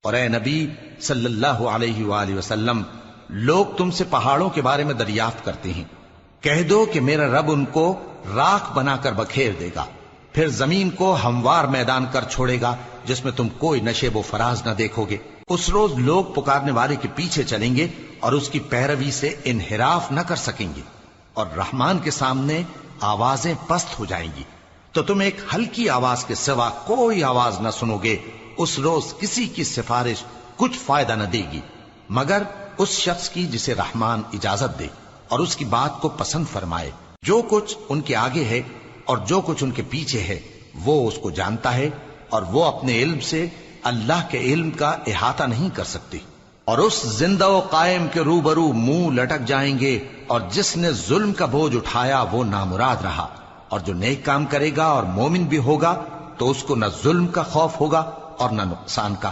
और ए नबी सल्लल्लाहु अलैहि वसल्लम, लोग तुमसे पहाड़ों के बारे में दरियाफ्त करते हैं। कह दो कि मेरा रब उनको राख बनाकर बखेर देगा, फिर जमीन को हमवार मैदान कर छोड़ेगा जिसमें तुम कोई नशेबो फराज न देखोगे। उस रोज लोग पुकारने वाले के पीछे चलेंगे और उसकी पैरवी से इनहिराफ न कर सकेंगे, और रहमान के सामने आवाजें पस्त हो जाएंगी, तो तुम एक हल्की आवाज के सिवा कोई आवाज न सुनोगे। उस रोज किसी की सिफारिश कुछ फायदा न देगी मगर उस शख्स की जिसे रहमान इजाजत दे और उसकी बात को पसंद फरमाए। जो कुछ उनके आगे है और जो कुछ उनके पीछे है वो उसको जानता है, और वो अपने इल्म से अल्लाह के इल्म का इहाता नहीं कर सकती। और उस जिंदा व कायम के रूबरू मुंह लटक जाएंगे, और जिसने जुल्म का बोझ उठाया वो नामुराद रहा। और जो नेक काम करेगा और मोमिन भी होगा तो उसको न जुल्म का खौफ होगा और न नुकसान का।